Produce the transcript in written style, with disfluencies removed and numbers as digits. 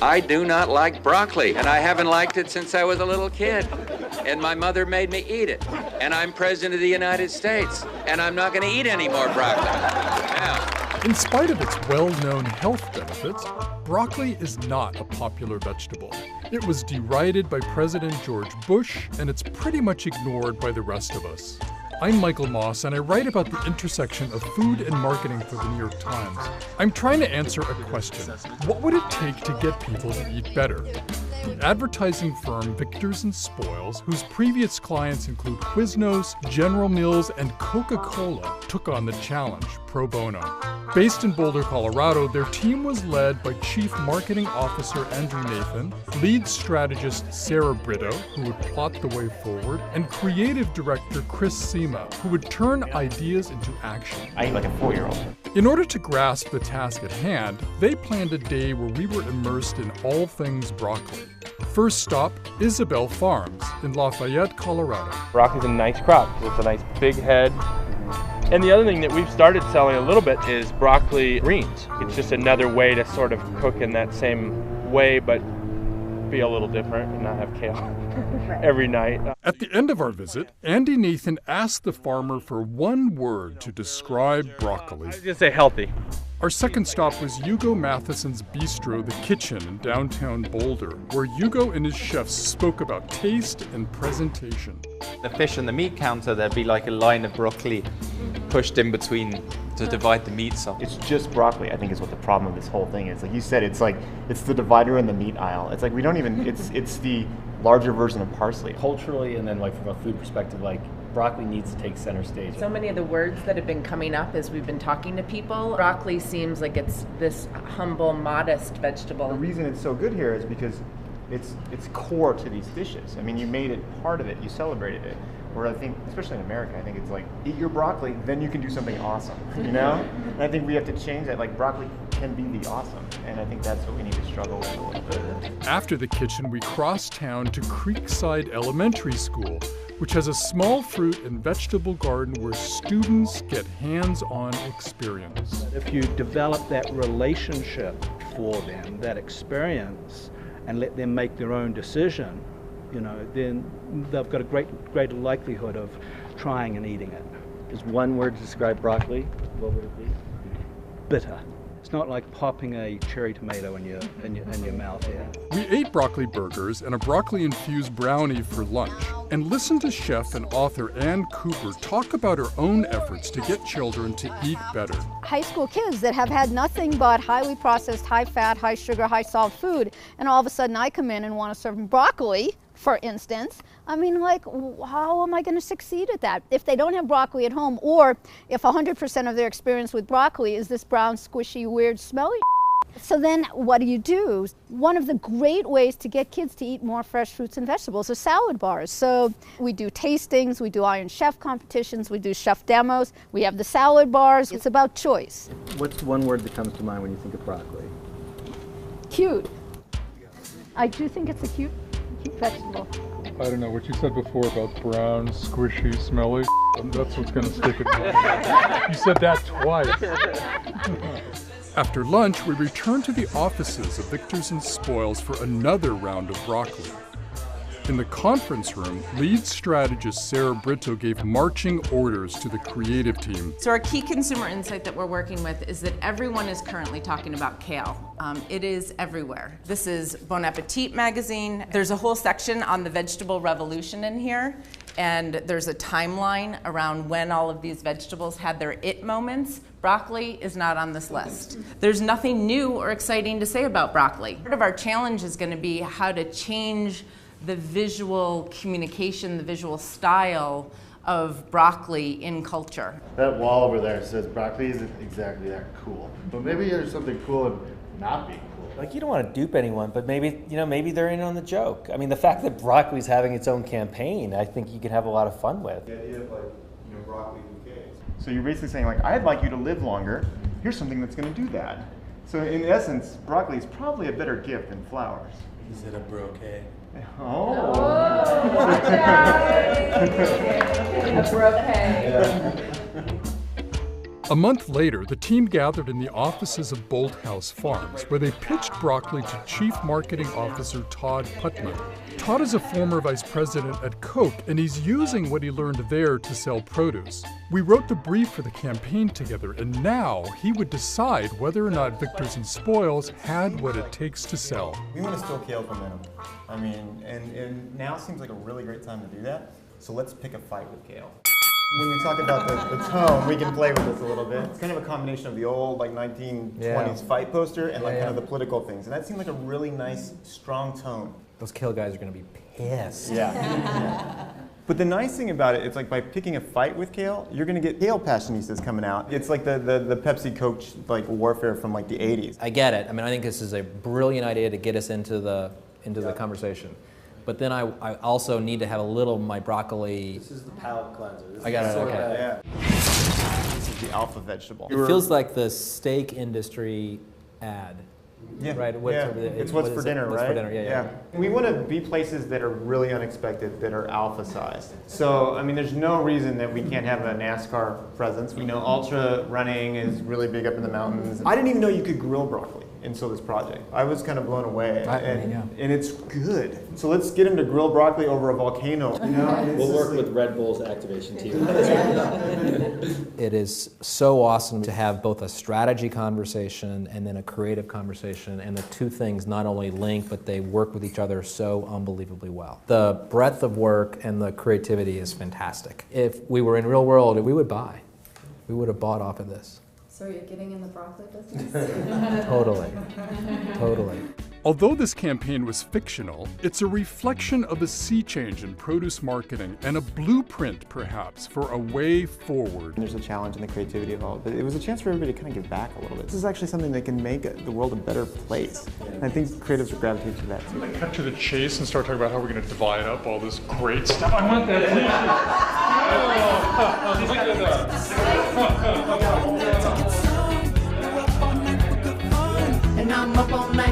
I do not like broccoli, and I haven't liked it since I was a little kid. And my mother made me eat it. And I'm president of the United States, and I'm not going to eat any more broccoli. Now, in spite of its well-known health benefits, broccoli is not a popular vegetable. It was derided by President George Bush, and it's pretty much ignored by the rest of us. I'm Michael Moss, and I write about the intersection of food and marketing for the New York Times. I'm trying to answer a question. What would it take to get people to eat better? The advertising firm Victors and Spoils, whose previous clients include Quiznos, General Mills, and Coca-Cola, took on the challenge pro bono. Based in Boulder, Colorado, their team was led by Chief Marketing Officer Andrew Nathan, lead strategist Sarah Brito, who would plot the way forward, and creative director Chris Sema, who would turn ideas into action. I eat like a 4-year-old. In order to grasp the task at hand, they planned a day where we were immersed in all things broccoli. First stop, Isabel Farms in Lafayette, Colorado. Broccoli's a nice crop. It's a nice big head. And the other thing that we've started selling a little bit is broccoli greens. It's just another way to sort of cook in that same way, but be a little different and not have kale every night. At the end of our visit, Andy Nathan asked the farmer for one word to describe broccoli. I'd just say healthy. Our second stop was Hugo Matheson's Bistro, The Kitchen in downtown Boulder, where Hugo and his chefs spoke about taste and presentation. The fish and the meat counter, there'd be like a line of broccoli pushed in between to divide the meats up. It's just broccoli, I think, is what the problem of this whole thing is. Like you said, it's the divider in the meat aisle. It's like we don't even, it's the larger version of parsley. Culturally, and then like from a food perspective, like broccoli needs to take center stage. So many of the words that have been coming up as we've been talking to people, broccoli seems like it's this humble, modest vegetable. The reason it's so good here is because it's core to these dishes. I mean, you made it part of it, you celebrated it. Where I think, especially in America, I think it's like, eat your broccoli, then you can do something awesome, you know? And I think we have to change that. Like, broccoli can be the awesome, and I think that's what we need to struggle with a little bit. After the kitchen, we crossed town to Creekside Elementary School, which has a small fruit and vegetable garden where students get hands-on experience. If you develop that relationship for them, that experience, and let them make their own decision, you know, then they've got a greater likelihood of trying and eating it. Just one word to describe broccoli, what would it be? Bitter. It's not like popping a cherry tomato in your mouth here. We ate broccoli burgers and a broccoli-infused brownie for lunch, and listened to chef and author Ann Cooper talk about her own efforts to get children to eat better. High school kids that have had nothing but highly processed, high fat, high sugar, high salt food, and all of a sudden I come in and want to serve them broccoli, for instance. I mean, like, how am I going to succeed at that? If they don't have broccoli at home, or if 100% of their experience with broccoli is this brown, squishy, weird, smelly so then what do? One of the great ways to get kids to eat more fresh fruits and vegetables are salad bars. So we do tastings, we do Iron Chef competitions, we do chef demos, we have the salad bars. It's about choice. What's one word that comes to mind when you think of broccoli? Cute. I do think it's a cute vegetable. I don't know, what you said before about brown, squishy, smelly, that's what's going to stick with me. You said that twice. After lunch, we returned to the offices of Victors and Spoils for another round of broccoli. In the conference room, lead strategist Sarah Brito gave marching orders to the creative team. So our key consumer insight that we're working with is that everyone is currently talking about kale. It is everywhere. This is Bon Appetit magazine. There's a whole section on the vegetable revolution in here, and there's a timeline around when all of these vegetables had their it moments. Broccoli is not on this list. There's nothing new or exciting to say about broccoli. Part of our challenge is going to be how to change the visual communication, the visual style of broccoli in culture. That wall over there says broccoli isn't exactly that cool. But maybe there's something cool in not being cool. Like, you don't want to dupe anyone, but maybe they're in on the joke. I mean, the fact that broccoli's having its own campaign, I think you could have a lot of fun with. The idea of broccoli bouquets. So you're basically saying, like, I'd like you to live longer. Here's something that's going to do that. So in essence, broccoli is probably a better gift than flowers. Is it a brocade? Oh! Watch out! A brocade. Yeah. A month later, the team gathered in the offices of Bolthouse Farms, where they pitched broccoli to Chief Marketing Officer Todd Putman. Todd is a former vice president at Coke, and he's using what he learned there to sell produce. We wrote the brief for the campaign together, and now he would decide whether or not Victors and Spoils had what it takes to sell. We want to steal kale from them. I mean, and now seems like a really great time to do that. So let's pick a fight with kale. When we talk about the tone, we can play with this a little bit. It's kind of a combination of the old like 1920s fight poster and like kind of the political things. And that seemed like a really nice, strong tone. Those kale guys are going to be pissed. Yeah. But the nice thing about it, it's like by picking a fight with kale, you're going to get kale passionistas coming out. It's like the Pepsi Coke like warfare from like the 80s. I get it. I mean, I think this is a brilliant idea to get us into the conversation. But then I also need to have a little of my broccoli. This is the palate cleanser. I got it, okay. Yeah. This is the alpha vegetable. It feels like the steak industry ad. Yeah, right. It's what's for dinner, right? What's for dinner, yeah. We want to be places that are really unexpected, that are alpha sized. So, I mean, there's no reason that we can't have a NASCAR presence. You know, ultra running is really big up in the mountains. I didn't even know you could grill broccoli until this project. I was kind of blown away, and it's good. So let's get him to grill broccoli over a volcano. You know, we'll work with Red Bull's activation team. It is so awesome to have both a strategy conversation and then a creative conversation, and the two things not only link, but they work with each other so unbelievably well. The breadth of work and the creativity is fantastic. If we were in real world, we would buy. We would have bought off of this. So you're getting in the broccoli business? Totally. Totally. Although this campaign was fictional, it's a reflection of a sea change in produce marketing and a blueprint, perhaps, for a way forward. There's a challenge in the creativity of all of it, but it was a chance for everybody to kind of give back a little bit. This is actually something that can make the world a better place. And I think creatives are gravitating to that too. Cut to the chase and start talking about how we're going to divide up all this great stuff. I want that. And I'm up all night.